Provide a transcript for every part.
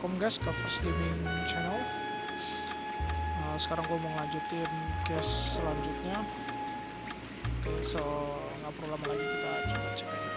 welcome guys ke First Gaming Channel. Sekarang gue mau ngelanjutin case selanjutnya. Oke, so nggak perlu lama lagi, kita coba cek aja.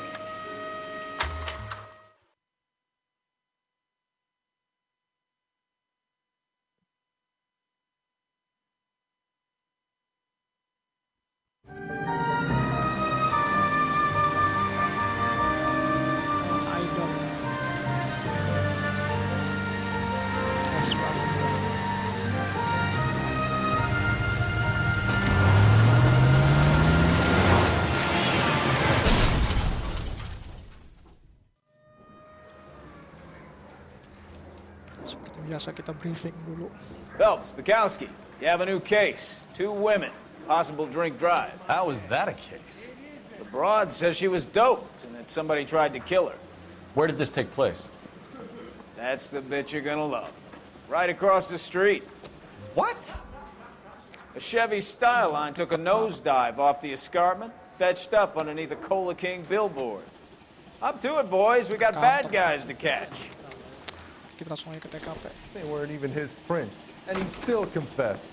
Biasa kita briefing dulu. Phelps, Bukowski, you have a new case. 2 women, possible drink drive. How is that a case? The broad says she was doped and that somebody tried to kill her. Where did this take place? That's the bit you're gonna love. Right across the street. What? A Chevy Styline took a nosedive off the escarpment, fetched up underneath a Cola King billboard. Up to it, boys. We got bad guys to catch. Kita langsung aja ke TKP. They weren't even his prints, and he still confessed.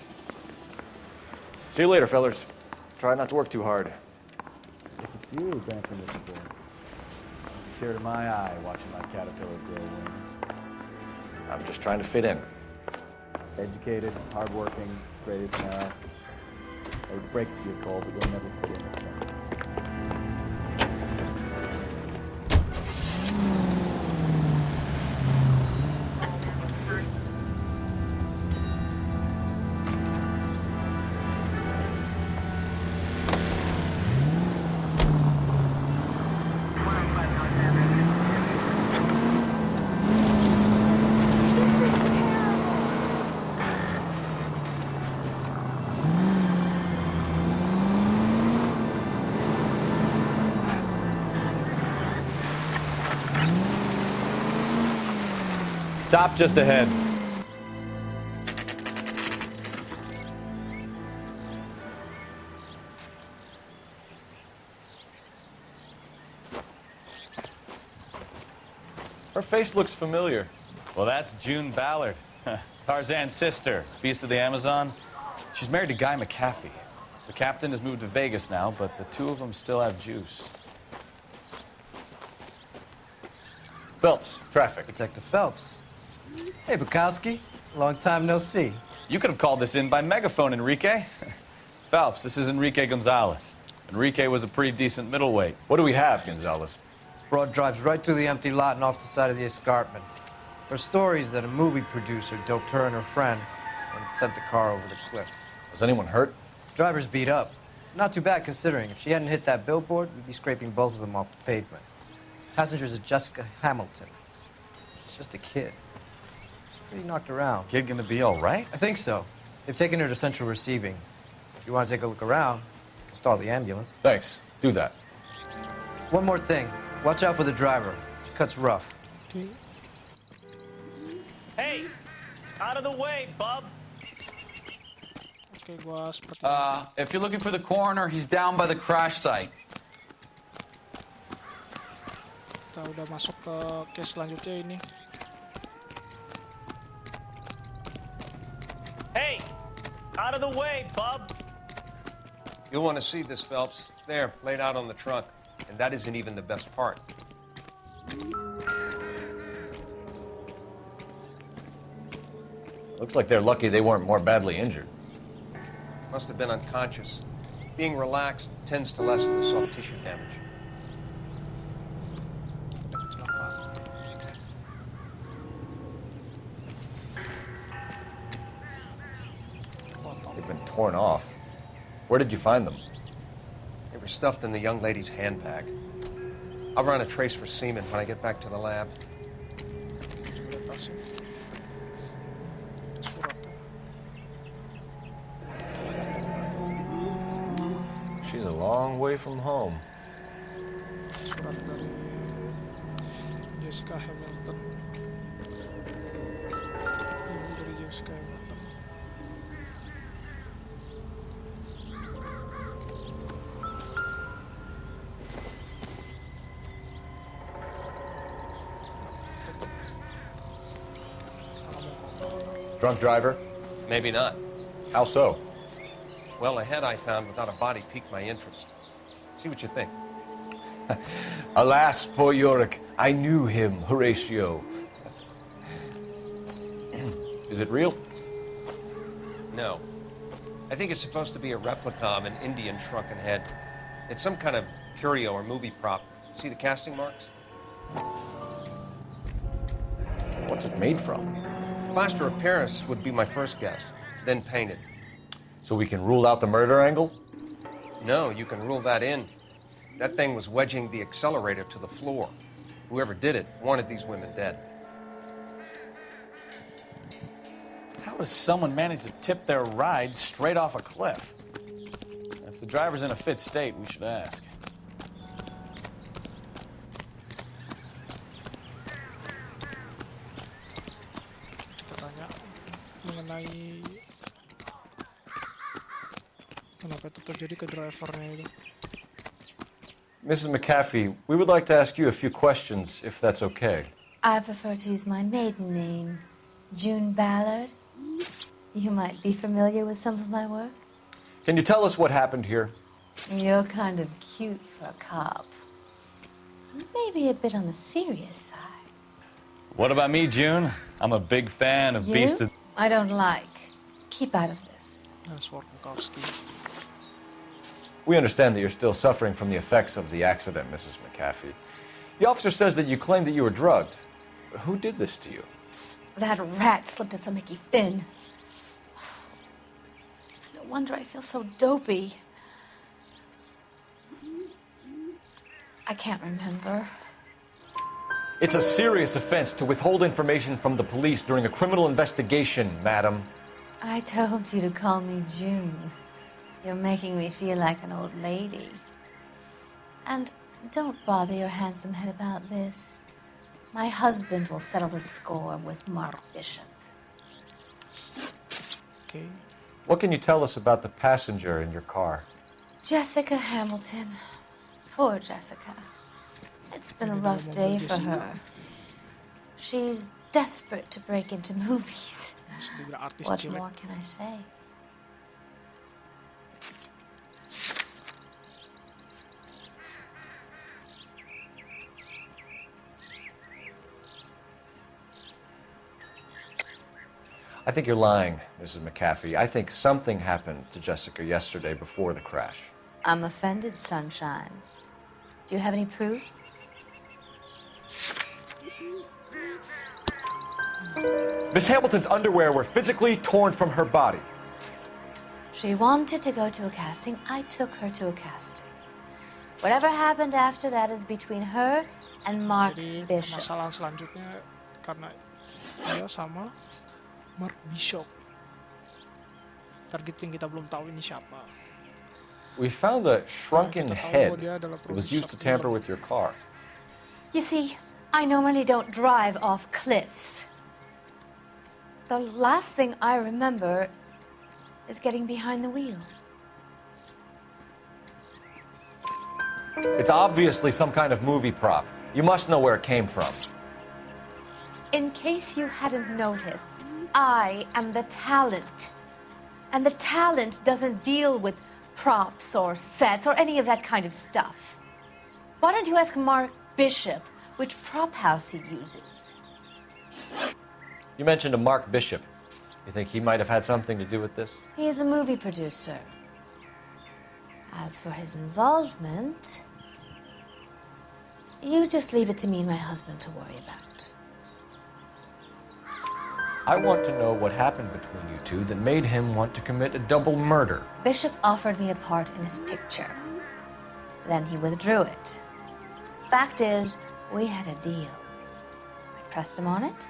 See you later, fellas. Try not to work too hard. Look at you dancing with the boy. A tear to my eye watching my caterpillar grow wings. I'm just trying to fit in. Educated, hardworking, great as an arrow. I would break to your call, but you'll never fit in with them. Stop just ahead. Her face looks familiar. Well, that's June Ballard, Tarzan's sister, beast of the Amazon. She's married to Guy McAfee. The captain has moved to Vegas now, but the 2 of them still have juice. Phelps, traffic. Detective Phelps. Hey, Bukowski. Long time no see. You could have called this in by megaphone, Enrique. Phelps, this is Enrique Gonzalez. Enrique was a pretty decent middleweight. What do we have, Gonzalez? Broad drives right through the empty lot and off the side of the escarpment. Her stories that a movie producer doped her and her friend and sent the car over the cliff. Was anyone hurt? Driver's beat up. Not too bad considering. If she hadn't hit that billboard, we'd be scraping both of them off the pavement. Passenger's a Jessica Hamilton. She's just a kid. She's pretty knocked around. Kid gonna be all right? I think so. They've taken her to central receiving. If you want to take a look around, you can stall the ambulance. Thanks. Do that. One more thing. Watch out for the driver. She cuts rough. Oke. Hey, out of the way, bub. Oke, gua seperti If you're looking for the coroner, he's down by the crash site. kita udah masuk ke case selanjutnya ini. Hey, out of the way, bub. You'll want to see this, Phelps. There, laid out on the trunk. And that isn't even the best part. Looks like they're lucky they weren't more badly injured. Must have been unconscious. Being relaxed tends to lessen the soft tissue damage. They've been torn off. Where did you find them? They were stuffed in the young lady's handbag. I'll run a trace for semen when I get back to the lab. She's a long way from home. Surat dari Jessica Hamilton. Ibu dari Jessica Hamilton. Drunk driver? Maybe not. How so? Well, a head I found without a body piqued my interest. See what you think. Alas, poor Yorick. I knew him, Horatio. Is it real? No. I think it's supposed to be a replica of an Indian shrunken head. It's some kind of curio or movie prop. See the casting marks? What's it made from? Plaster of Paris would be my first guess, then painted. So we can rule out the murder angle? No, you can rule that in. That thing was wedging the accelerator to the floor. Whoever did it wanted these women dead. How does someone manage to tip their ride straight off a cliff? If the driver's in a fit state, we should ask. Kita tanya mengenai kenapa itu terjadi ke drivernya itu. Mrs. McAfee, we would like to ask you a few questions, if that's okay. I prefer to use my maiden name, June Ballard. You might be familiar with some of my work. Can you tell us what happened here? You're kind of cute for a cop. Maybe a bit on the serious side. What about me, June? I'm a big fan of Beast You? of... I don't like. Keep out of this. That's Warkowski. We understand that you're still suffering from the effects of the accident, Mrs. McAfee. The officer says that you claimed that you were drugged. But who did this to you? That rat slipped us a Mickey Finn. It's no wonder I feel so dopey. I can't remember. It's a serious offense to withhold information from the police during a criminal investigation, madam. I told you to call me June. You're making me feel like an old lady. And don't bother your handsome head about this. My husband will settle the score with Mark Bishop. Okay. What can you tell us about the passenger in your car? Jessica Hamilton. Poor Jessica. It's been a rough day for her. She's desperate to break into movies. What more can I say? I think you're lying, Mrs. McAfee. I think something happened to Jessica yesterday before the crash. I'm offended, Sunshine. Do you have any proof? Miss Hamilton's underwear were physically torn from her body. She wanted to go to a casting. I took her to a casting. Whatever happened after that is between her and Mark Jadi Bishop. permasalahan selanjutnya karena dia sama Mark Bishop. Target yang kita belum tahu ini siapa. We found a shrunken Kita tahu head bahwa dia adalah that was produser used to tamper film. with your car. You see, I normally don't drive off cliffs. The last thing I remember is getting behind the wheel. It's obviously some kind of movie prop. You must know where it came from. In case you hadn't noticed, I am the talent. And the talent doesn't deal with props or sets or any of that kind of stuff. Why don't you ask Mark Bishop which prop house he uses? You mentioned a Mark Bishop. You think he might have had something to do with this? He is a movie producer. As for his involvement, you just leave it to me and my husband to worry about. I want to know what happened between you two that made him want to commit a double murder. Bishop offered me a part in his picture. Then he withdrew it. Fact is, we had a deal. I pressed him on it,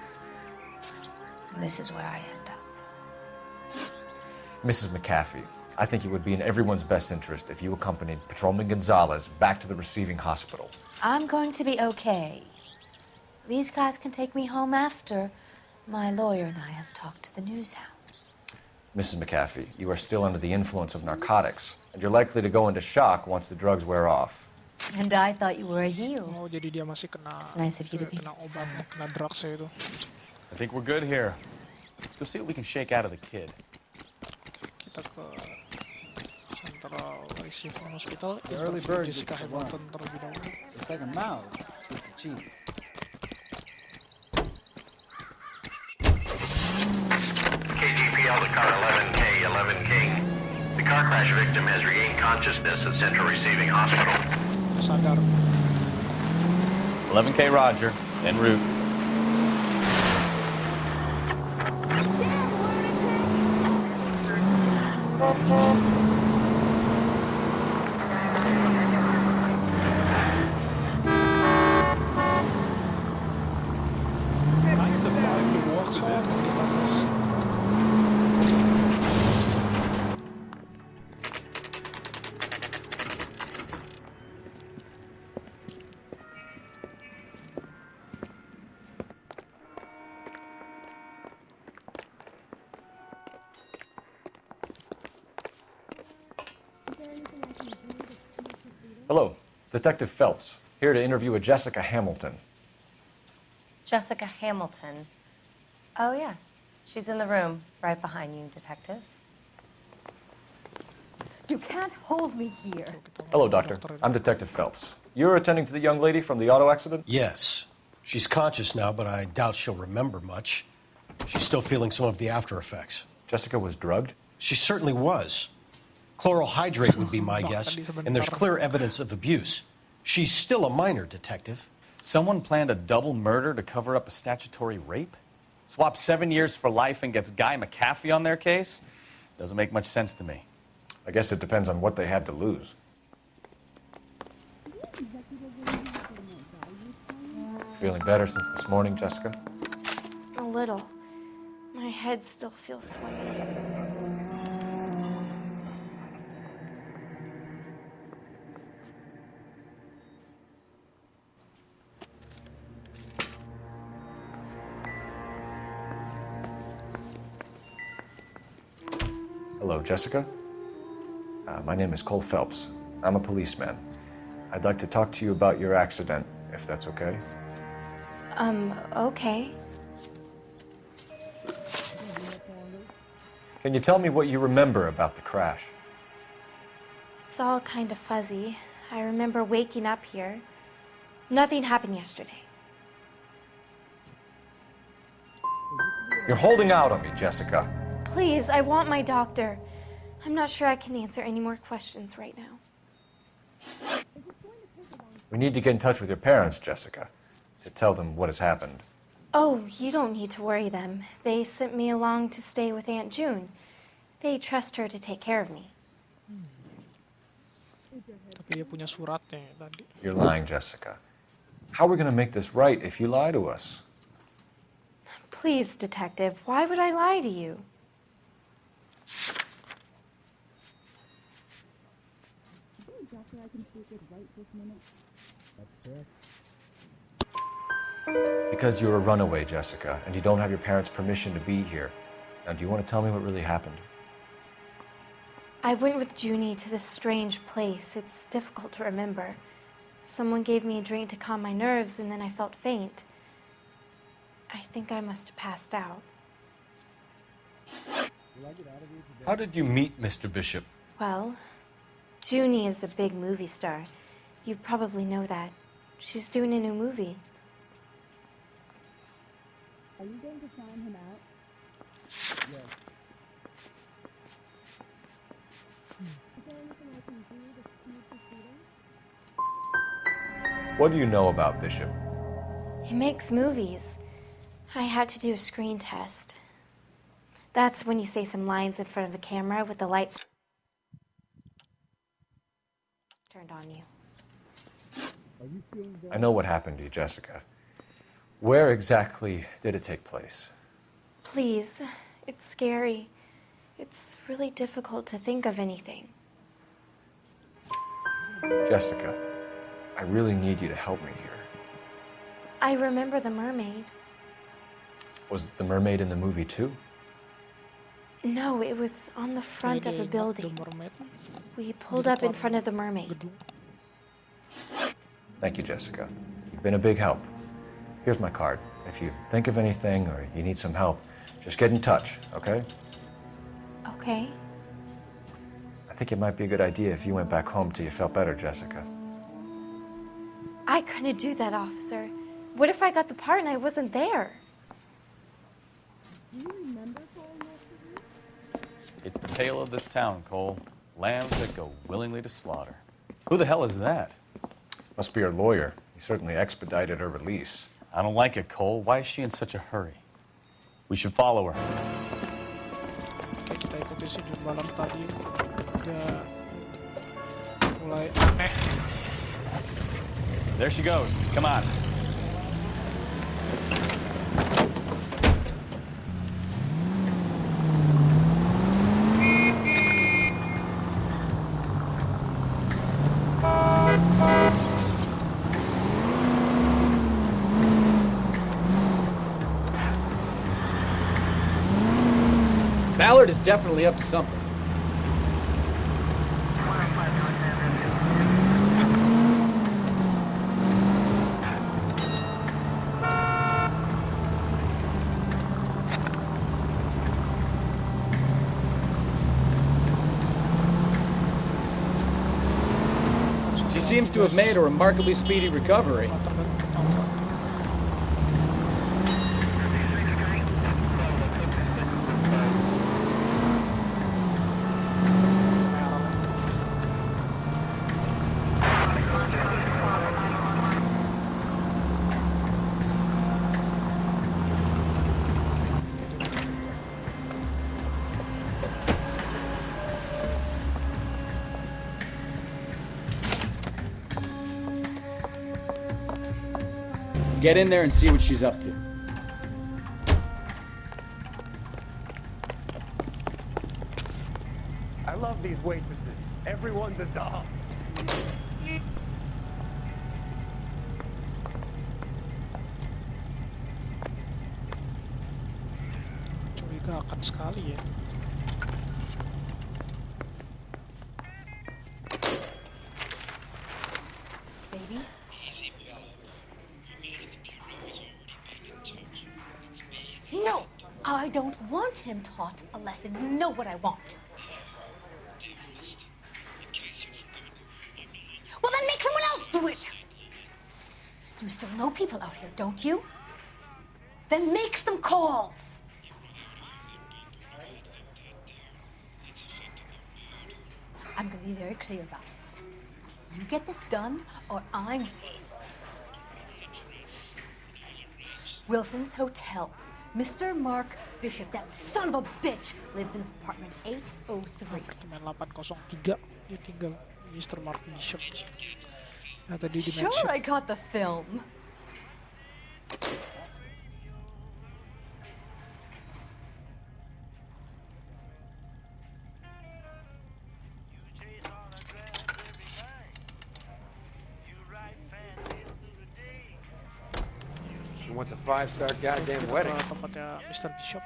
and this is where I end up. Mrs. McAfee, I think it would be in everyone's best interest if you accompanied Patrolman Gonzalez back to the receiving hospital. I'm going to be okay. These guys can take me home after. My lawyer and I have talked to the news hounds. Mrs. McAfee, you are still under the influence of narcotics, and you're likely to go into shock once the drugs wear off. And I thought you were a heel. Oh, jadi dia masih kena. It's nice of you to be kena concerned. obat, kena drugs itu. I think we're good here. Let's go see what we can shake out of the kid. Kita ke Central Reservoir Hospital. The early bird gets Jessica the worm. Hamilton terlebih dahulu. The second mouse gets the cheese. KGPL to car 11K, 11 King. The car crash victim has regained consciousness at Central Receiving Hospital. Sadar. 11K Roger, en route. Hello, Detective Phelps, here to interview a Jessica Hamilton. Jessica Hamilton. Oh, yes. She's in the room, right behind you, Detective. You can't hold me here. Hello, Doctor. I'm Detective Phelps. You're attending to the young lady from the auto accident? Yes. She's conscious now, but I doubt she'll remember much. She's still feeling some of the after effects. Jessica was drugged? She certainly was. Chloral hydrate would be my guess, and there's clear evidence of abuse. She's still a minor, Detective. Someone planned a double murder to cover up a statutory rape? Swap 7 years for life and gets Guy McAfee on their case? Doesn't make much sense to me. I guess it depends on what they had to lose. Feeling better since this morning, Jessica? A little. My head still feels swimmy. Hello, Jessica. My name is Cole Phelps. I'm a policeman. I'd like to talk to you about your accident, if that's okay. Okay. Can you tell me what you remember about the crash? It's all kind of fuzzy. I remember waking up here. Nothing happened yesterday. You're holding out on me, Jessica. Please, I want my doctor. I'm not sure I can answer any more questions right now. We need to get in touch with your parents, Jessica, to tell them what has happened. Oh, you don't need to worry them. They sent me along to stay with Aunt June. They trust her to take care of me. Tapi dia punya suratnya tadi. You're lying, Jessica. How are we going to make this right if you lie to us? Please, Detective, why would I lie to you? Because you're a runaway, Jessica, and you don't have your parents' permission to be here. Now, do you want to tell me what really happened? I went with Junie to this strange place. It's difficult to remember. Someone gave me a drink to calm my nerves, and then I felt faint. I think I must have passed out. How did you meet Mr. Bishop? Well, Junie is a big movie star. You probably know that. She's doing a new movie. Are you going to sign him out? Yes. Is there anything I can do to speed proceedings? What do you know about Bishop? He makes movies. I had to do a screen test. That's when you say some lines in front of the camera with the lights turned on you. I know what happened to you, Jessica. Where exactly did it take place? Please, it's scary. It's really difficult to think of anything. Jessica, I really need you to help me here. I remember the mermaid. Was the mermaid in the movie too? No, it was on the front of a building. We pulled up in front of the mermaid. Thank you, Jessica. You've been a big help. Here's my card. If you think of anything or you need some help, just get in touch, okay? Okay. I think it might be a good idea if you went back home till you felt better, Jessica. I couldn't do that, officer. What if I got the part and I wasn't there? Do you remember calling us? It's the tale of this town, Cole. Lambs that go willingly to slaughter. Who the hell is that? Must be her lawyer. He certainly expedited her release. I don't like it, Cole. Why is she in such a hurry? We should follow her. Oke, kita ikuti si Jumbalar tadi. Udah mulai aneh. There she goes. Come on. Ballard is definitely up to something. She seems to have made a remarkably speedy recovery. Get in there and see what she's up to. I love these waitresses. Everyone's a doll. Curigakan sekali ya. Baby? No! I don't want him taught a lesson. You know what I want. Well, then make someone else do it! You still know people out here, don't you? Then make some calls! I'm gonna be very clear about this. You get this done, or I'm... Wilson's Hotel. Mr. Mark Bishop, that son of a bitch, lives in apartment 803. Apartemen 803, dia tinggal Mr. Mark Bishop. Nah, tadi di Sure, I got the film. She wants a 5-star goddamn wedding. Tempatnya Mr. Bishop.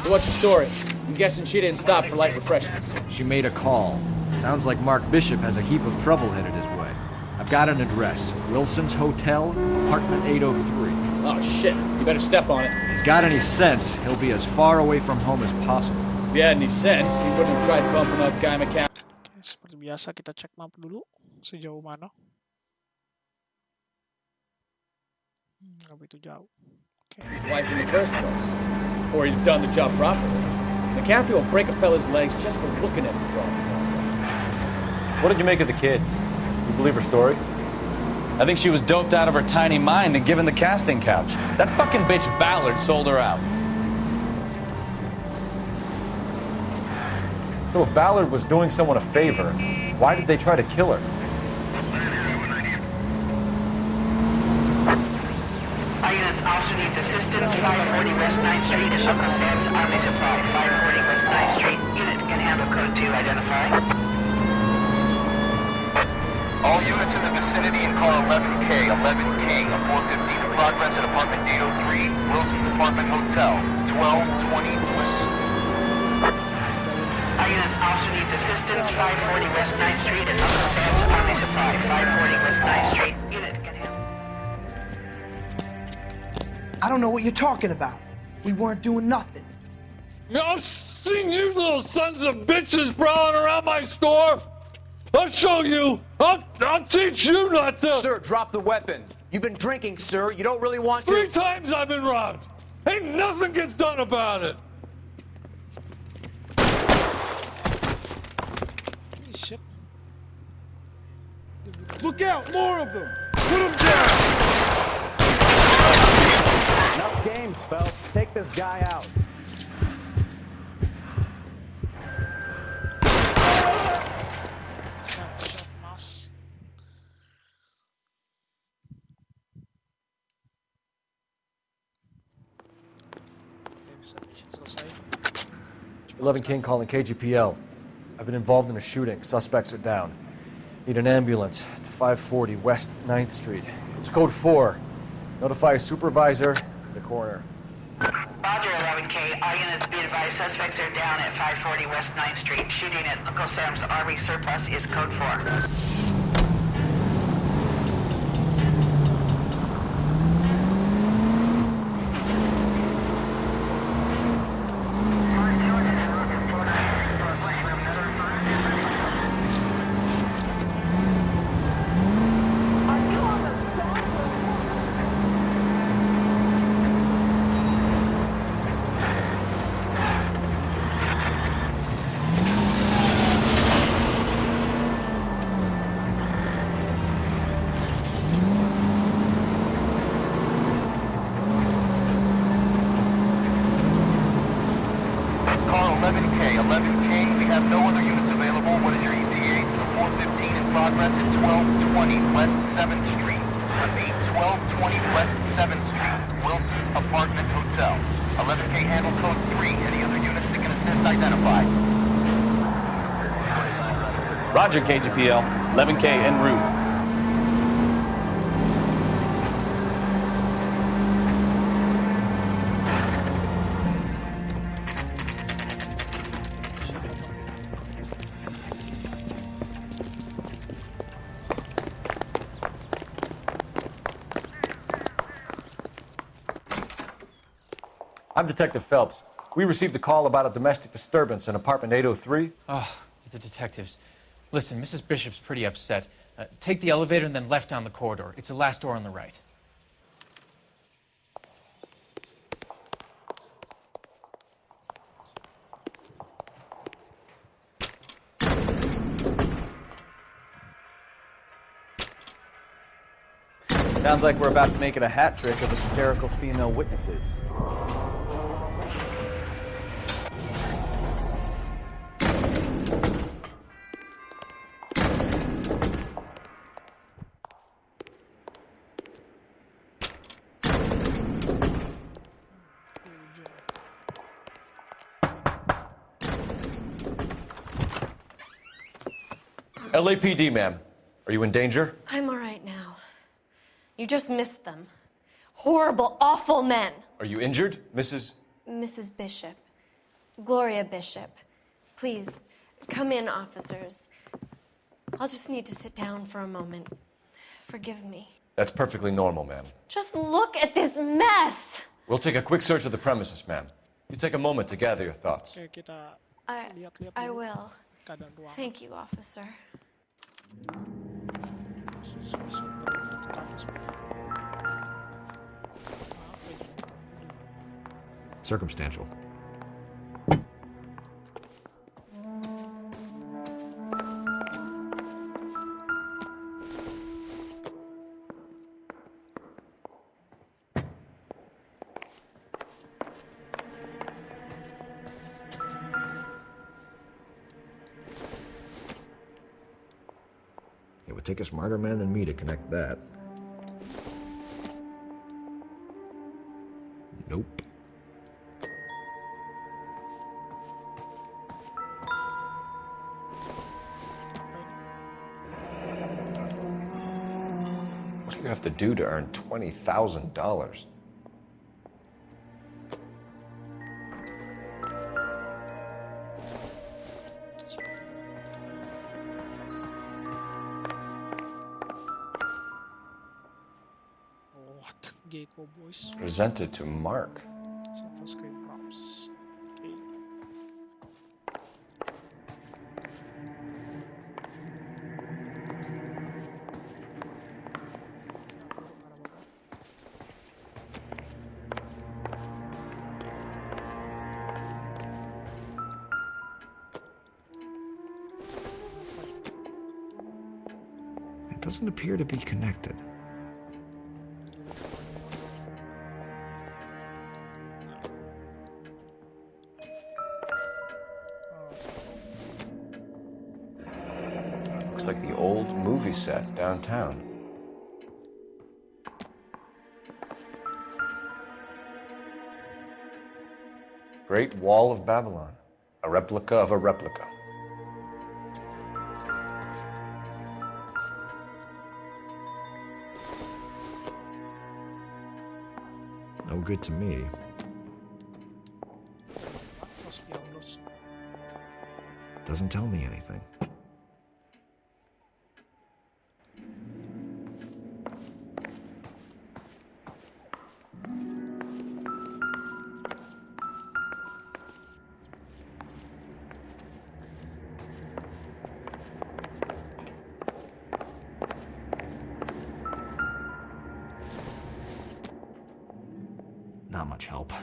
So what's the story? I'm guessing she didn't stop for light refreshments. She made a call. Sounds like Mark Bishop has a heap of trouble headed his way. I've got an address. Wilson's Hotel, apartment 803. Oh shit, you better step on it. If he's got any sense, he'll be as far away from home as possible. If he had any sense, he wouldn't have tried bumping off Guy McCann. Oke, seperti biasa kita cek map dulu sejauh mana. Nggak begitu jauh. His wife in the first place. Or he'd done the job properly. McAfee will break a fella's legs just for looking at the problem. What did you make of the kid? You believe her story? I think she was doped out of her tiny mind and given the casting couch. That fucking bitch Ballard sold her out. So if Ballard was doing someone a favor, why did they try to kill her? Our units also needs assistance. 540 West 9th Street is Uncle Sam's Army Supply. 540 West 9th Street. Unit can handle code 2 identify. All units in the vicinity in car 11K, 11 King, a 415 in progress at apartment 803, Wilson's Apartment Hotel, 1220 West. Our units, officer needs assistance, 540 West 9th Street at Uncle Sam's Army Supply, 540 West 9th Street. Unit can handle. I don't know what you're talking about. We weren't doing nothing. I've seen you little sons of bitches prowling around my store. I'll show you. I'll teach you not to. Sir, drop the weapon. You've been drinking, sir. You don't really want to. 3 times I've been robbed. Ain't nothing gets done about it. Shit. Look out! More of them! Put them down! Enough games, Phelps. Take this guy out. Selesai. 11 King calling KGPL. I've been involved in a shooting. Suspects are down. Need an ambulance to 540 West 9th Street. It's code 4. Notify a supervisor, the coroner. Roger, 11K. All units be advised, suspects are down at 540 West 9th Street. Shooting at Uncle Sam's Army Surplus is code 4. Roger, KGPL. 11K en route. I'm Detective Phelps. We received a call about a domestic disturbance in apartment 803. Oh, the detectives. Listen, Mrs. Bishop's pretty upset. Take the elevator and then left down the corridor. It's the last door on the right. Sounds like we're about to make it a hat trick of hysterical female witnesses. LAPD, ma'am. Are you in danger? I'm all right now. You just missed them. Horrible, awful men. Are you injured, Mrs.? Mrs. Bishop. Gloria Bishop. Please, come in, officers. I'll just need to sit down for a moment. Forgive me. That's perfectly normal, ma'am. Just look at this mess! We'll take a quick search of the premises, ma'am. You take a moment to gather your thoughts. Oke, kita lihat-lihat I dulu will. keadaan ruangan. Thank you, officer. Circumstantial. It would take a smarter man than me to connect that. Nope. What do you have to do to earn $20,000? Gecko Boys. Presented to Mark. Silver screen props. Okay. It doesn't appear to be connected. Looks like the old movie set downtown. Great Wall of Babylon. A replica of a replica. No good to me. Doesn't tell me anything. Not much help.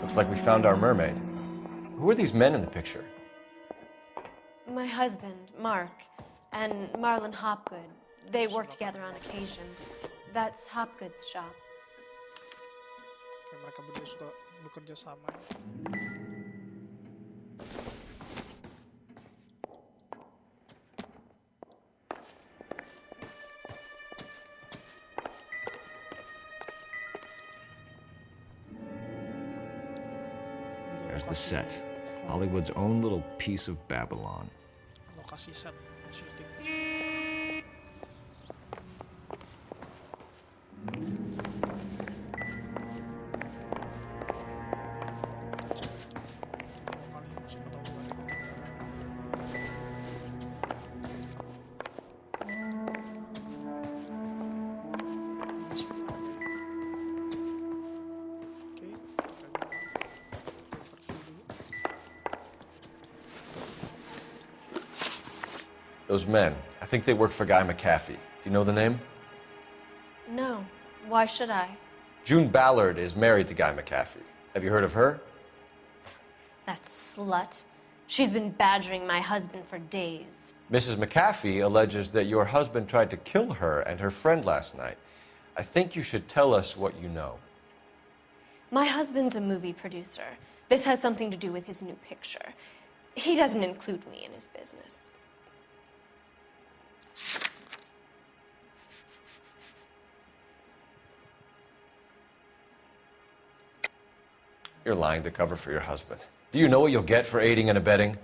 Looks like we found our mermaid. Who are these men in the picture? My husband, Mark, and Marlon Hopgood. They work together on occasion. That's Hopgood's shop. Mereka berdua suka bekerja sama. There's the set. Hollywood's own little piece of Babylon. Lokasi set syuting. Those men, I think they work for Guy McAfee. Do you know the name? No. Why should I? June Ballard is married to Guy McAfee. Have you heard of her? That slut. She's been badgering my husband for days. Mrs. McAfee alleges that your husband tried to kill her and her friend last night. I think you should tell us what you know. My husband's a movie producer. This has something to do with his new picture. He doesn't include me in his business. You're lying to cover for your husband. Do you know what you'll get for aiding and abetting?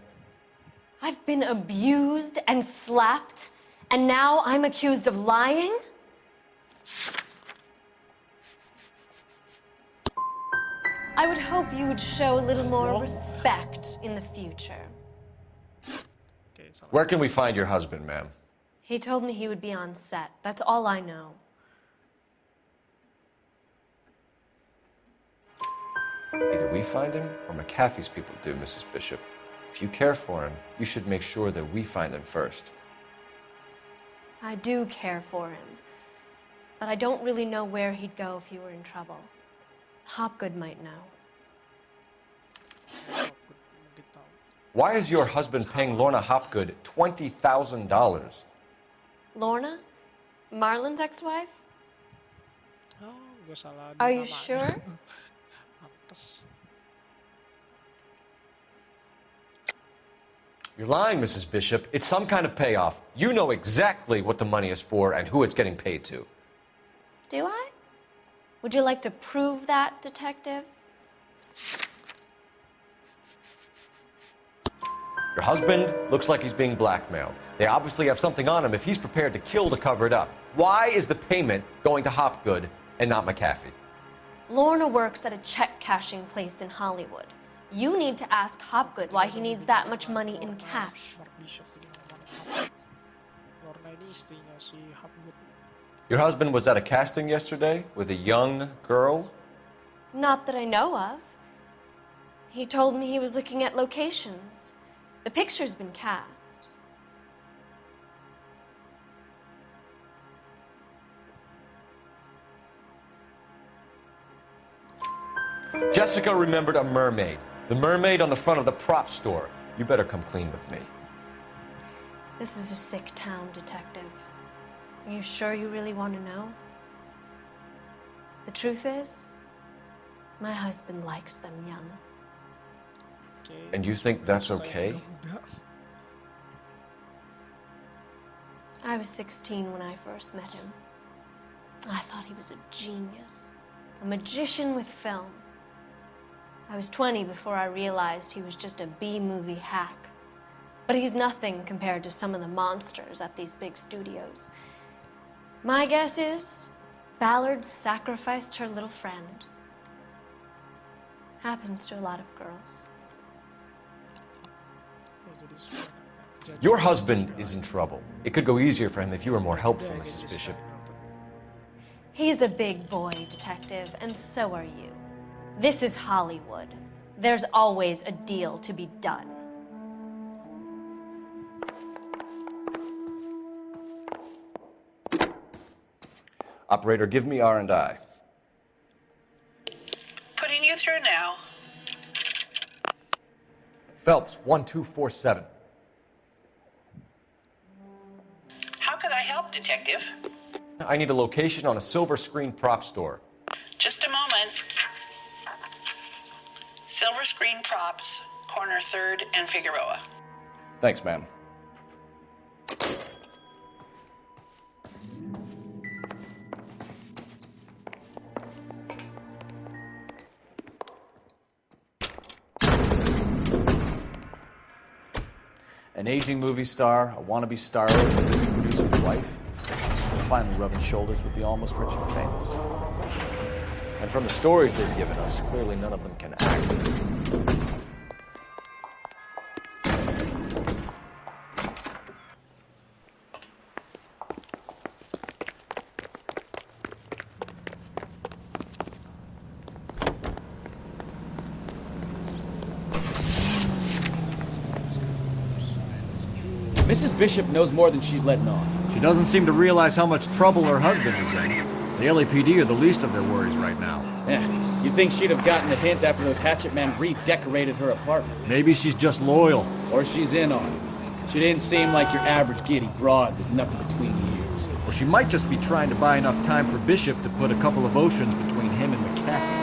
I've been abused and slapped, and now I'm accused of lying? I would hope you would show a little more respect in the future. Where can we find your husband, ma'am? He told me he would be on set. That's all I know. Either we find him or McAfee's people do, Mrs. Bishop. If you care for him, you should make sure that we find him first. I do care for him, but I don't really know where he'd go if he were in trouble. Hopgood might know. Why is your husband paying Lorna Hopgood $20,000? Lorna? Marlon's ex-wife? Are you sure? You're lying, Mrs. Bishop. It's some kind of payoff. You know exactly what the money is for and who it's getting paid to. Do I? Would you like to prove that, detective? Your husband looks like he's being blackmailed. They obviously have something on him if he's prepared to kill to cover it up. Why is the payment going to Hopgood and not McAfee? Lorna works at a check cashing place in Hollywood. You need to ask Hopgood why he needs that much money in cash. Lorna ini istrinya si Hopgood. Your husband was at a casting yesterday with a young girl? Not that I know of. He told me he was looking at locations. The picture's been cast. Jessica remembered a mermaid. The mermaid on the front of the prop store. You better come clean with me. This is a sick town, Detective. Are you sure you really want to know? The truth is, my husband likes them young. And you think that's okay? I was 16 when I first met him. I thought he was a genius, a magician with film. I was 20 before I realized he was just a B-movie hack. But he's nothing compared to some of the monsters at these big studios. My guess is Ballard sacrificed her little friend. Happens to a lot of girls. Your husband is in trouble. It could go easier for him if you were more helpful, Mrs. Bishop. He's a big boy, Detective, and so are you. This is Hollywood. There's always a deal to be done. Operator, give me R&I. Putting you through now. Phelps, 1247. How could I help, Detective? I need a location on a silver screen prop store. Just a moment. Silver Screen Props, corner 3rd and Figueroa. Thanks, ma'am. An aging movie star, a wannabe starlet, and a movie producer's wife. We're finally rubbing shoulders with the almost rich and famous. And from the stories they've given us, clearly none of them can act. Mrs. Bishop knows more than she's letting on. She doesn't seem to realize how much trouble her husband is in. The LAPD are the least of their worries right now. Yeah, you'd think she'd have gotten the hint after those hatchet men redecorated her apartment. Maybe she's just loyal. Or she's in on it. She didn't seem like your average giddy broad with nothing between the ears. Or she might just be trying to buy enough time for Bishop to put a couple of oceans between him and the cat.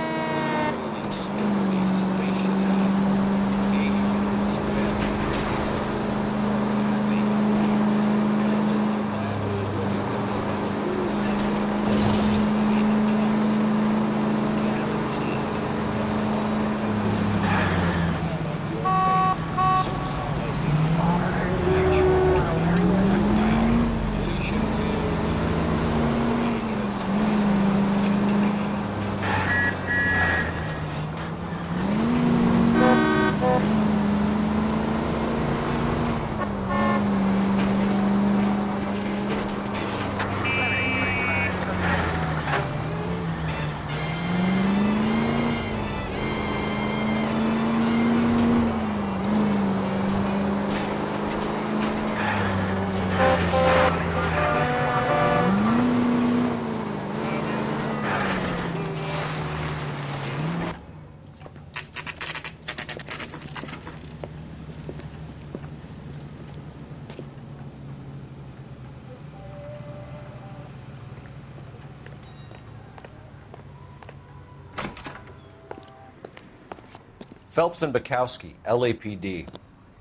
Phelps and Bukowski, LAPD.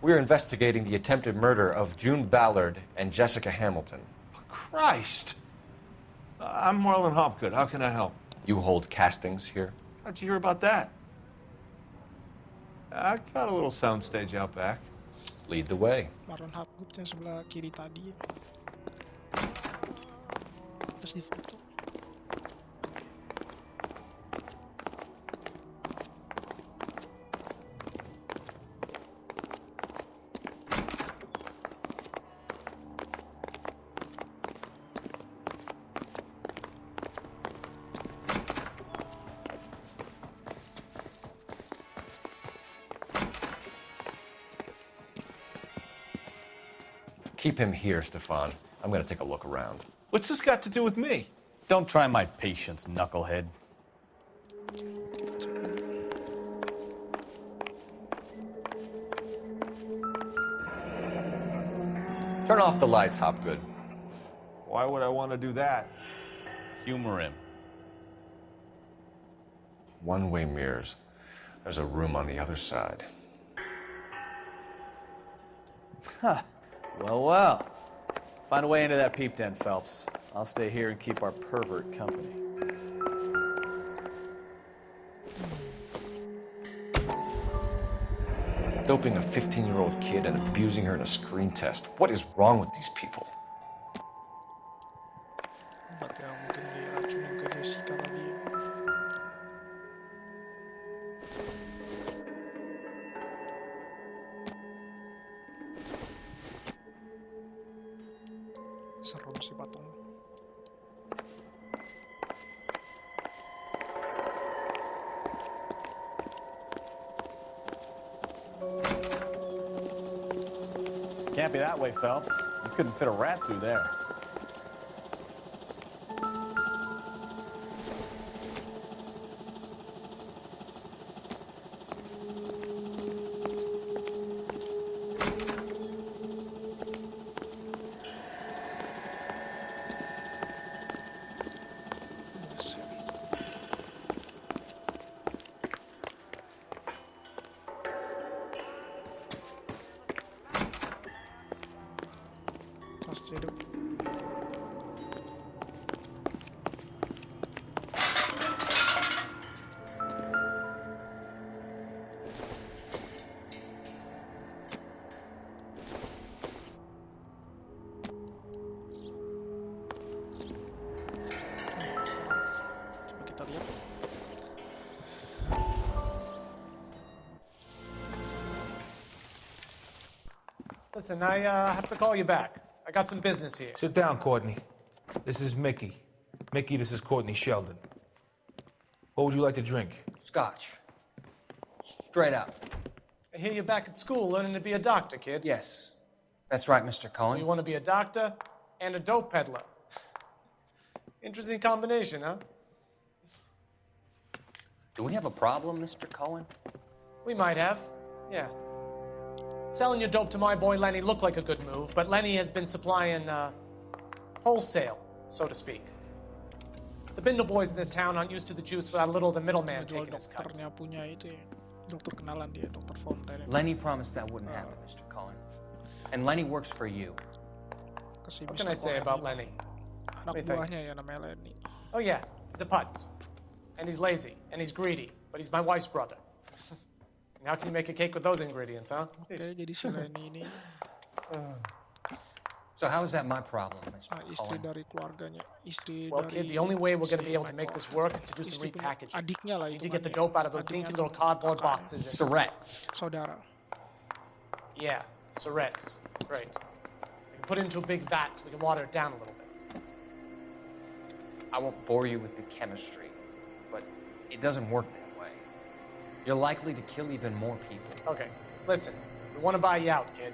We're investigating the attempted murder of June Ballard and Jessica Hamilton. Christ! I'm Marlon Hopgood. How can I help? You hold castings here? How'd you hear about that? I got a little soundstage out back. Lead the way. Marlon Hopgood yang sebelah kiri tadi. Terus di foto. Keep him here, Stefan. I'm gonna take a look around. What's this got to do with me? Don't try my patience, knucklehead. Turn off the lights, Hopgood. Why would I want to do that? Humor him. One-way mirrors. There's a room on the other side. Huh. Well. Find a way into that peep den, Phelps. I'll stay here and keep our pervert company. Doping a 15-year-old kid and abusing her in a screen test. What is wrong with these people? Obat yang mungkin diracunin ke Jessica tadi. Serem sih patung. Can't be that way, Phelps. You couldn't fit a rat through there. Pasti hidup. Coba kita lihat. Listen, I have to call you back. I got some business here. Sit down, Courtney. This is Mickey. Mickey, this is Courtney Sheldon. What would you like to drink? Scotch. Straight up. I hear you're back at school learning to be a doctor, kid. Yes. That's right, Mr. So Cohen. you want to be a doctor and a dope peddler. Interesting combination, huh? Do we have a problem, Mr. Cohen? We might have, yeah. Selling your dope to my boy Lenny looked like a good move, but Lenny has been supplying, wholesale, so to speak. The Bindle boys in this town aren't used to the juice without a little of the middleman Jual taking his cut. dokternya punya itu ya. Dokter kenalan dia, Dokter Fontaine. Lenny promised that wouldn't happen, Mr. Cohen. And Lenny works for you. What can I say about Lenny? Anak buahnya ya namanya Lenny. Oh yeah, he's a putz. And he's lazy, and he's greedy, but he's my wife's brother. And how can you make a cake with those ingredients, huh? Oke, jadi si Lenny ini So how is that my problem, Mr. istri Cohen? dari keluarganya, istri Well, dari kid, the only way we're going to si be able to make this work is to do some istri punya repackaging. adiknya lah We itu need to get the kan ya. dope out of those dinky little cardboard boxes. Surrettes. Saudara. Yeah, Surrettes. Great. We can put it into a big vat so we can water it down a little bit. I won't bore you with the chemistry, but it doesn't work that way. You're likely to kill even more people. Okay, listen. We want to buy you out, kid.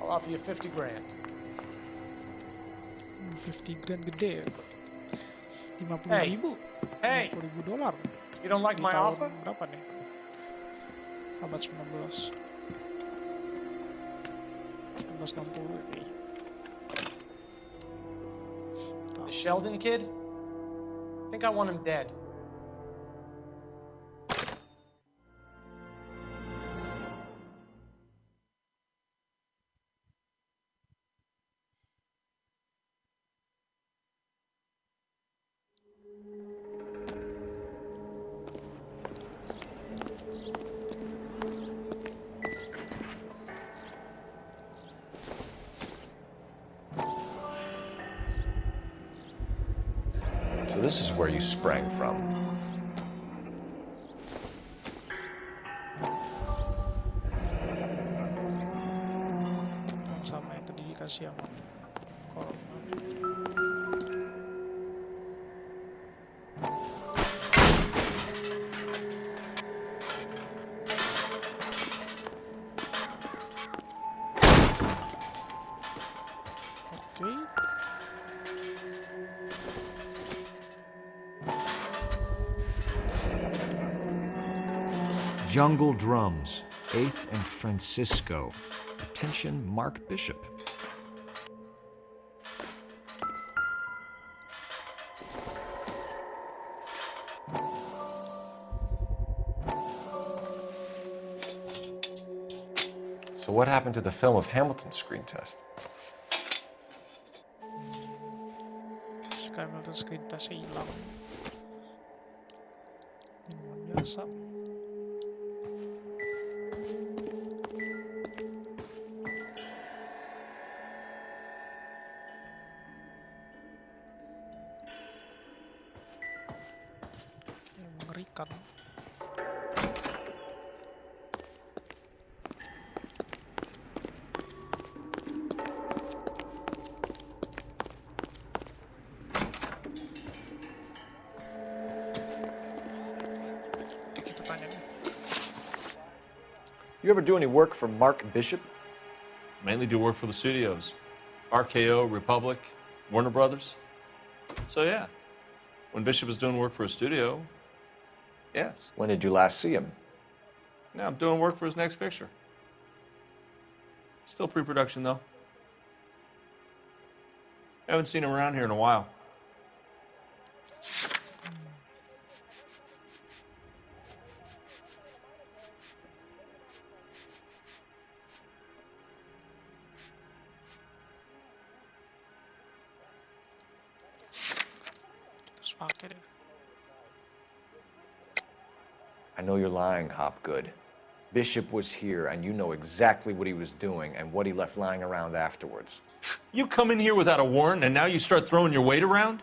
I'll offer you 50 grand. 50 grand gede ya. 50 Hey. ribu. Hey. 50 ribu dolar. You don't like Di my tahun offer? berapa nih? Abad 19. 1960. Oke. The Sheldon kid? I think I want him dead. So this is where you sprang from. Yang sama yang tadi dikasih sama kolom. Jungle Drums, 8th and Francisco. Attention, Mark Bishop. So what happened to the film of Hamilton's screen test? Hamilton screen testnya hilang. Luar biasa. Mengerikan. You ever do any work for Mark Bishop? Mainly do work for the studios. RKO, Republic, Warner Brothers. So yeah, when Bishop is doing work for a studio, yes. When did you last see him? Now I'm doing work for his next picture. Still pre-production though. Haven't seen him around here in a while. I know you're lying, Hopgood. Bishop was here, and you know exactly what he was doing and what he left lying around afterwards. You come in here without a warrant, and now you start throwing your weight around?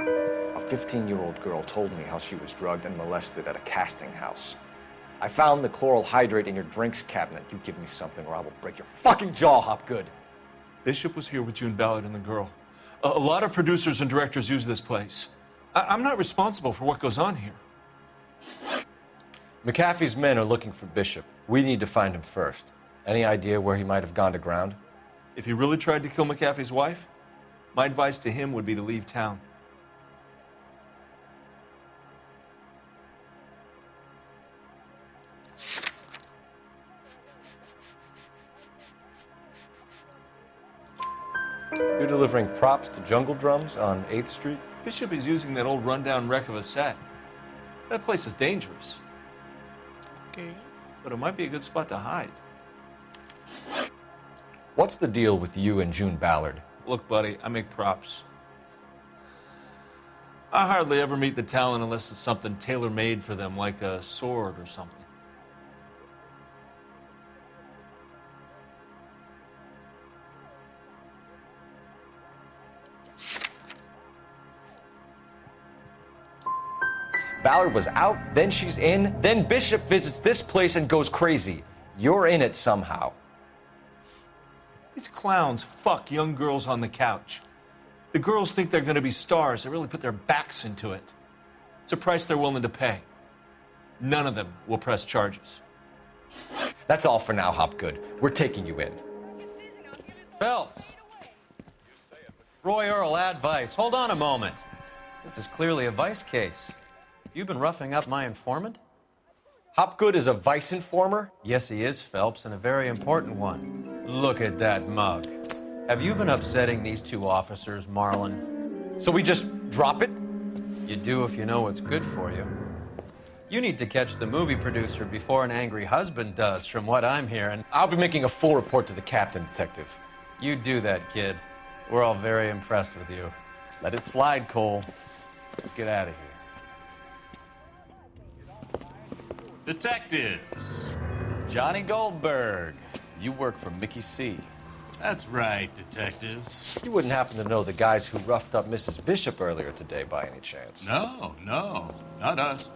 A 15-year-old girl told me how she was drugged and molested at a casting house. I found the chloral hydrate in your drinks cabinet. You give me something or I will break your fucking jaw, Hopgood. Bishop was here with June Ballard and the girl. A lot of producers and directors use this place. I'm not responsible for what goes on here. McAfee's men are looking for Bishop. We need to find him first. Any idea where he might have gone to ground? If he really tried to kill McAfee's wife, my advice to him would be to leave town. You're delivering props to Jungle Drums on 8th Street? Bishop is using that old rundown wreck of a set. That place is dangerous. Okay. But it might be a good spot to hide. What's the deal with you and June Ballard? Look, buddy, I make props. I hardly ever meet the talent unless it's something tailor-made for them, like a sword or something. Ballard was out, then she's in, then Bishop visits this place and goes crazy. You're in it somehow. These clowns fuck young girls on the couch. The girls think they're going to be stars. They really put their backs into it. It's a price they're willing to pay. None of them will press charges. That's all for now, Hopgood. We're taking you in. Phelps. Roy Earl, advice. Hold on a moment. This is clearly a vice case. You've been roughing up my informant? Hopgood is a vice informer? Yes, he is, Phelps, and a very important one. Look at that mug. Have you been upsetting these two officers, Marlon? So we just drop it? You do if you know what's good for you. You need to catch the movie producer before an angry husband does, from what I'm hearing. I'll be making a full report to the captain, Detective. You do that, kid. We're all very impressed with you. Let it slide, Cole. Let's get out of here. Detectives. Johnny Goldberg. You work for Mickey C. That's right, detectives. You wouldn't happen to know the guys who roughed up Mrs. Bishop earlier today by any chance? No, not us.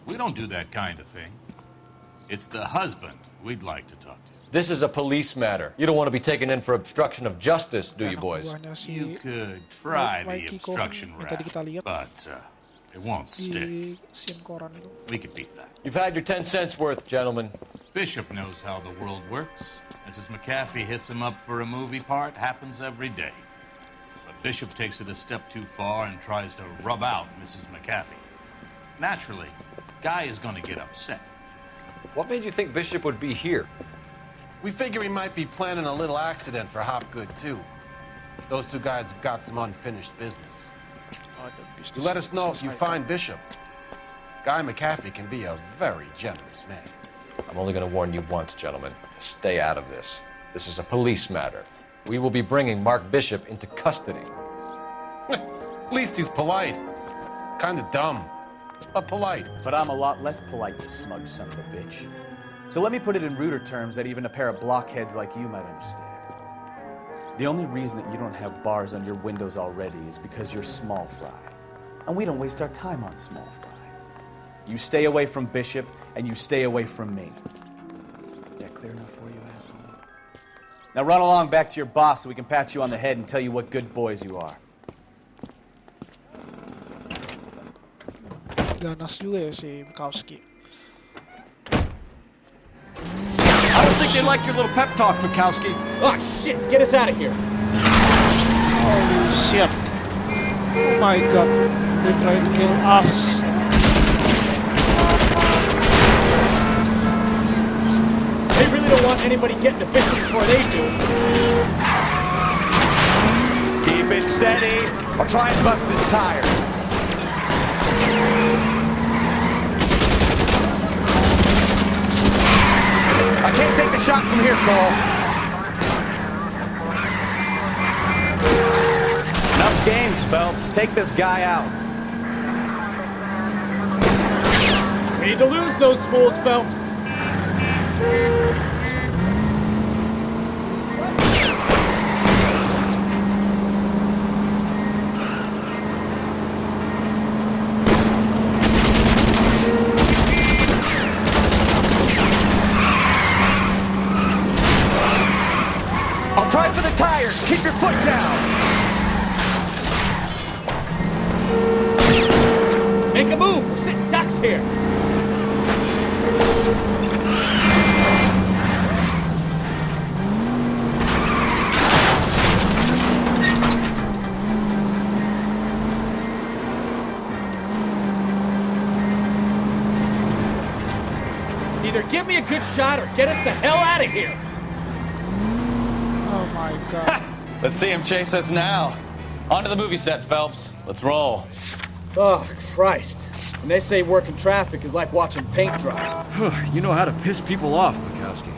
We don't do that kind of thing. It's the husband we'd like to talk to. This is a police matter. You don't want to be taken in for obstruction of justice, do you, boys? You could try the obstruction rap, but it won't stick. We could beat that. You've had your 10 cents worth, gentlemen. Bishop knows how the world works. Mrs. McAfee hits him up for a movie part. Happens every day. But Bishop takes it a step too far and tries to rub out Mrs. McAfee. Naturally, Guy is going to get upset. What made you think Bishop would be here? We figure he might be planning a little accident for Hopgood, too. Those two guys have got some unfinished business. You let us know if you find Bishop. Guy McAfee can be a very generous man. I'm only going to warn you once, gentlemen. Stay out of this. This is a police matter. We will be bringing Mark Bishop into custody. At least he's polite. Kind of dumb, but polite. But I'm a lot less polite, you smug son of a bitch. So let me put it in ruder terms that even a pair of blockheads like you might understand. The only reason that you don't have bars on your windows already is because you're small fry. And we don't waste our time on small fry. You stay away from Bishop, and you stay away from me. Is that clear enough for you, asshole? Now run along back to your boss so we can pat you on the head and tell you what good boys you are. Ganas juga ya si Bukowski. I don't think they like your little pep talk, Bukowski. Oh, shit! Get us out of here! Holy shit. Oh my god. They trying to kill us. They really don't want anybody getting to Bishop before they do. Keep it steady. I'll try and bust his tires. I can't take the shot from here, Cole. Enough games, Phelps. Take this guy out. We need to lose those fools, Phelps. I'll try for the tires. Keep your foot down. Make a move. We're sitting ducks here. Either give me a good shot or get us the hell out of here. Oh my god. Let's see him chase us now. Onto the movie set, Phelps. Let's roll. Oh, Christ. When they say working traffic is like watching paint dry. You know how to piss people off, Bukowski.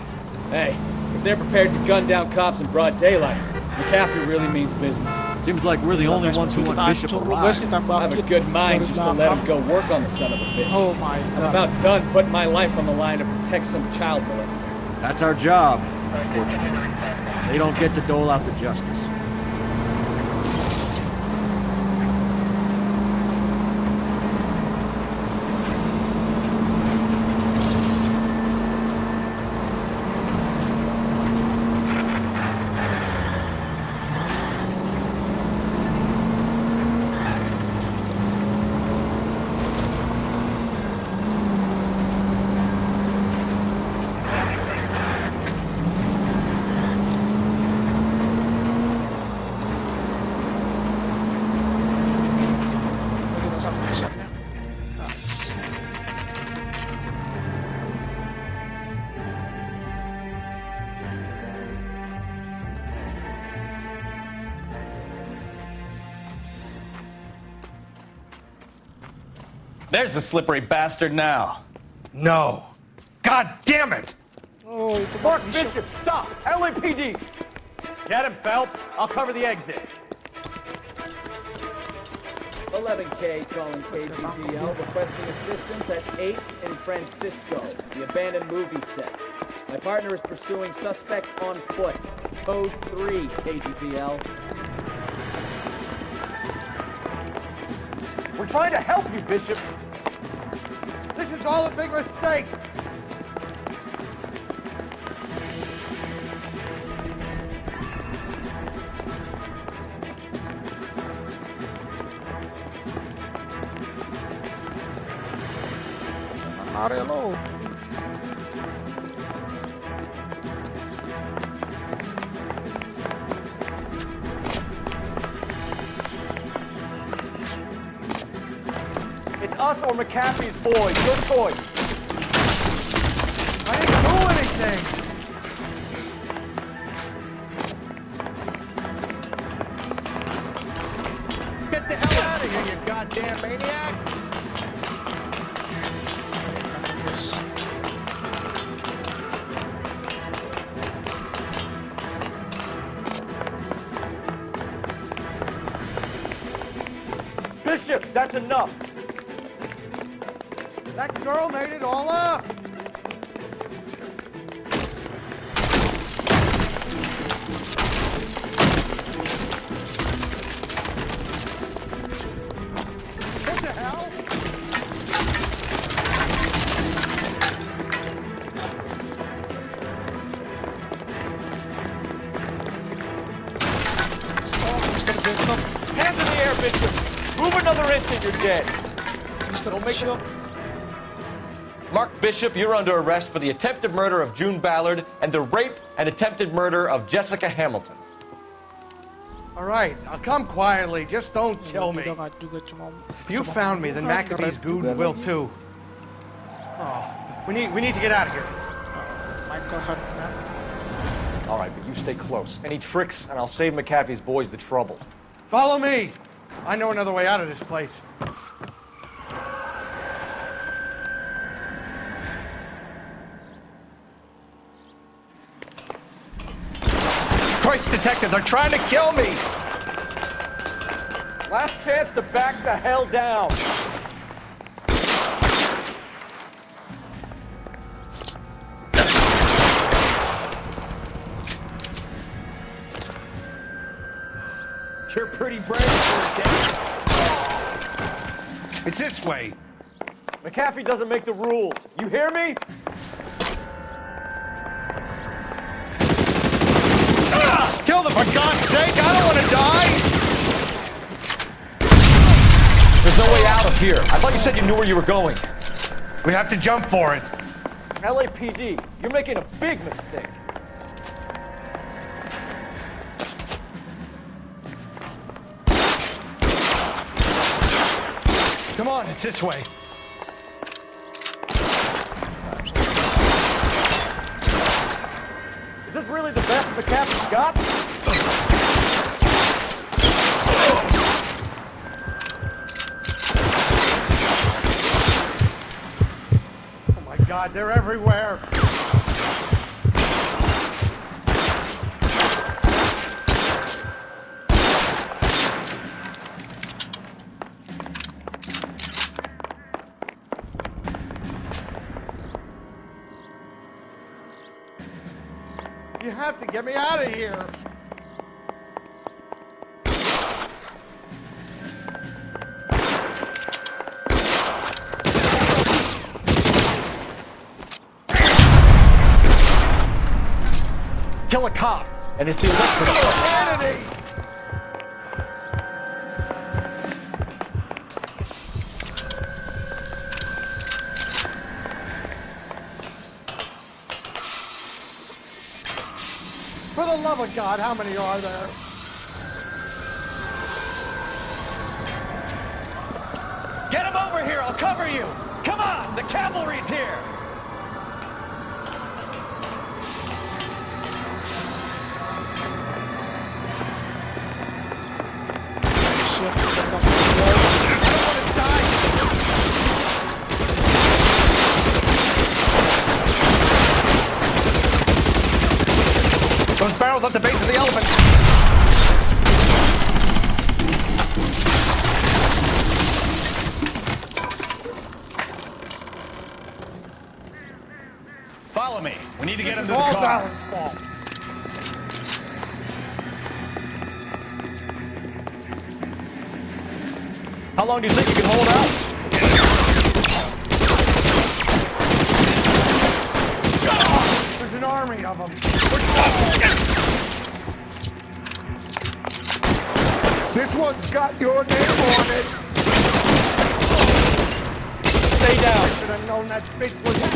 Hey, if they're prepared to gun down cops in broad daylight, McAfee really means business. Seems like we're the only ones who want Bishop alive. I have a good mind just to let him go work on the son of a bitch. Oh my god. I'm about done putting my life on the line to protect some child molester. That's our job, unfortunately. They don't get to dole out the justice. There's the slippery bastard now. No. God damn it! Oh, itu Mark Bishop, stop! LAPD! Get him, Phelps. I'll cover the exit. 11K calling KGPL, requesting assistance at 8 in Francisco, the abandoned movie set. My partner is pursuing suspect on foot. Code 3, KGPL. We're trying to help you, Bishop. This is all a big mistake. Hello. or McAfee's boys. Your choice. I didn't do anything. Get the hell out of here, you goddamn maniac! Bishop, that's enough. That girl made it all up. What the hell? Hands in the air, Bishop. Move another inch and you're dead. Don't make it up. Mark Bishop, you're under arrest for the attempted murder of June Ballard and the rape and attempted murder of Jessica Hamilton. All right, I'll come quietly. Just don't kill me. If you found me, then McAfee's goons will too. Oh, we need to get out of here. All right, but you stay close. Any tricks, and I'll save McAfee's boys the trouble. Follow me. I know another way out of this place. Christ, detectives are trying to kill me! Last chance to back the hell down. You're pretty brave for a kid. It's this way. McAfee doesn't make the rules. You hear me? Kill them, for God's sake! I don't want to die! There's no way out of here. I thought you said you knew where you were going. We have to jump for it. LAPD, you're making a big mistake. Come on, it's this way. Is this really the best McAfee's got? Oh my God, they're everywhere. You have to get me out of here. Kill a cop, and it's the electric shock. Kennedy! For the love of God, how many are there? Get him over here, I'll cover you! Come on, the cavalry's here! Those barrels at the base of the elephant. Follow me. We need to get him to the All car. balance ball. How long do you think you can hold out? There's an army of them. This one's got your name on it. Stay down. I should have known that bitch was in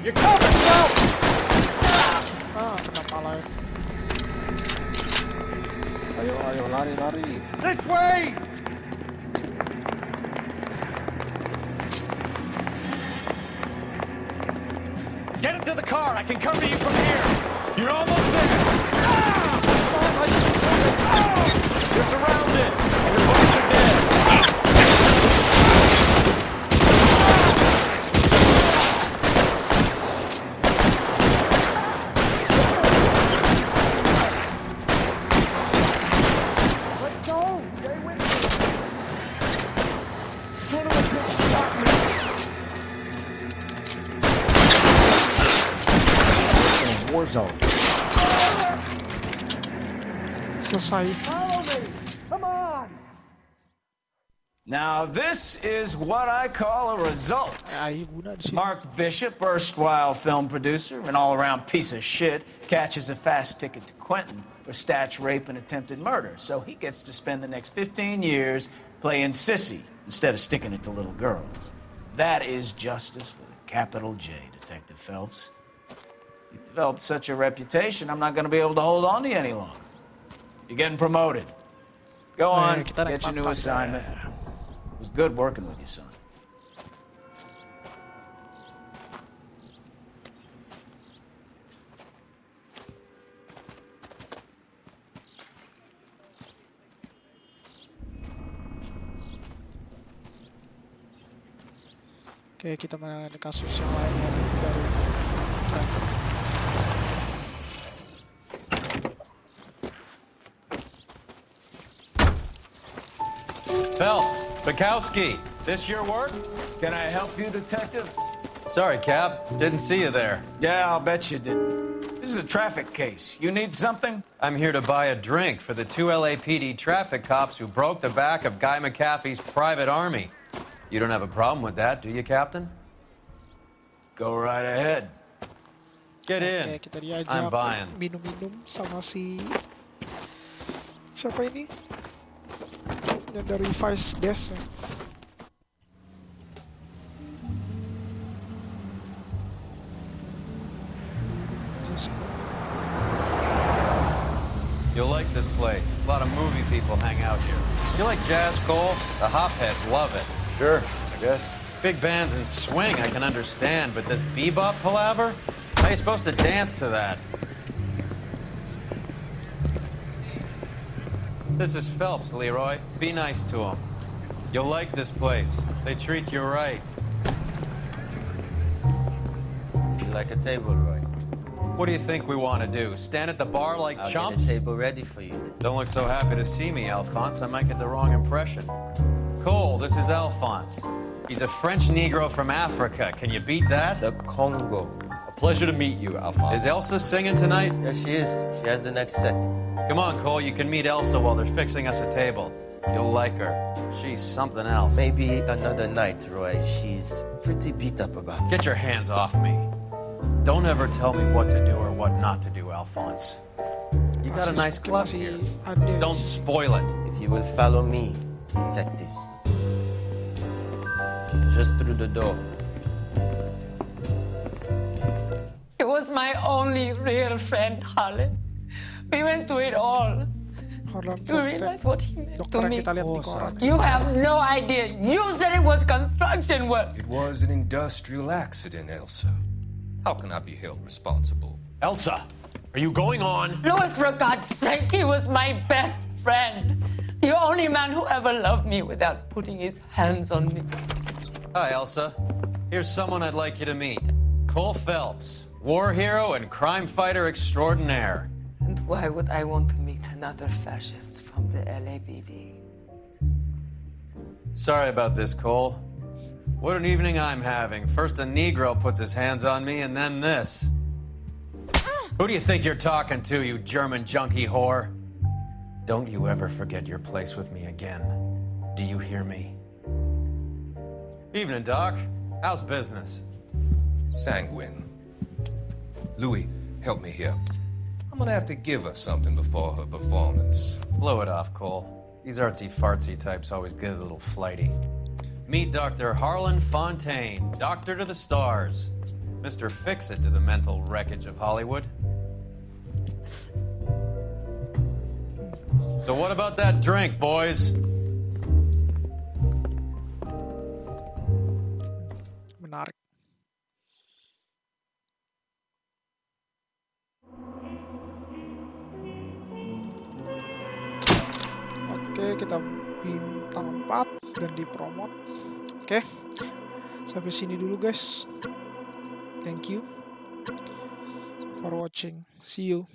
You're covered, Phelps! Kena pala ya. lari. This way! Get into the car. I can cover you from here. You're almost there. You're surrounded. Your boys are dead. Let's go. Stay with me. Son of a bitch shot me. War zone. Selesai. Follow me. Come on. Now, this is what I call a result. Mark Bishop, erstwhile film producer, an all-around piece of shit, catches a fast ticket to Quentin for statch rape and attempted murder. So he gets to spend the next 15 years playing sissy instead of sticking it to little girls. That is justice with a capital J, Detective Phelps. You developed such a reputation, I'm not going to be able to hold on to you any longer. You're getting promoted. Go on, get your new assignment. It was good working with you, son. Oke, kita menangani kasus yang lainnya dari traffic. Phelps, Bukowski, this your work? Can I help you, Detective? Sorry, Cap. Didn't see you there. Yeah, I'll bet you didn't. This is a traffic case. You need something? I'm here to buy a drink for the 2 LAPD traffic cops who broke the back of Guy McAfee's private army. You don't have a problem with that, do you, Captain? Go right ahead. Get in. Oke, kita diajak I'm buying. minum-minum sama si siapa ini? Yang dari Vice Desk. You'll like this place. A lot of movie people hang out here. You like jazz, Cole? The hopheads love it. Sure, I guess. Big bands and swing I can understand, but this bebop palaver? How are you supposed to dance to that? This is Phelps, Leroy. Be nice to him. You'll like this place. They treat you right. You like a table, Roy? What do you think we want to do? Stand at the bar like I'll chumps? get a table ready for you. Don't look so happy to see me, Alphonse. I might get the wrong impression. Cole, this is Alphonse. He's a French Negro from Africa. Can you beat that? The Congo. A pleasure to meet you, Alphonse. Is Elsa singing tonight? Yes, she is. She has the next set. Come on, Cole. You can meet Elsa while they're fixing us a table. You'll like her. She's something else. Maybe another night, Roy. She's pretty beat up about it. Get your hands off me. Don't ever tell me what to do or what not to do, Alphonse. You got a nice club here. Don't spoil it. If you will follow me, detectives. Just through the door. He was my only real friend, Harlan. We went through it all. You realize what he meant to me? You have no idea. You said it was construction work. It was an industrial accident, Elsa. How can I be held responsible? Elsa, are you going on? Louis, for God's sake, he was my best friend. The only man who ever loved me without putting his hands on me. Hi, Elsa. Here's someone I'd like you to meet. Cole Phelps, war hero and crime fighter extraordinaire. And why would I want to meet another fascist from the LAPD? Sorry about this, Cole. What an evening I'm having. First a Negro puts his hands on me, and then this. Who do you think you're talking to, you German junkie whore? Don't you ever forget your place with me again. Do you hear me? Evening, Doc. How's business? Sanguine. Louis, help me here. I'm gonna have to give her something before her performance. Blow it off, Cole. These artsy-fartsy types always get a little flighty. Meet Dr. Harlan Fontaine, doctor to the stars. Mr. Fix-It to the mental wreckage of Hollywood. So what about that drink, boys? Menarik. Oke, kita bintang 4 dan dipromot. Oke. Sampai sini dulu, guys. Thank you for watching. See you.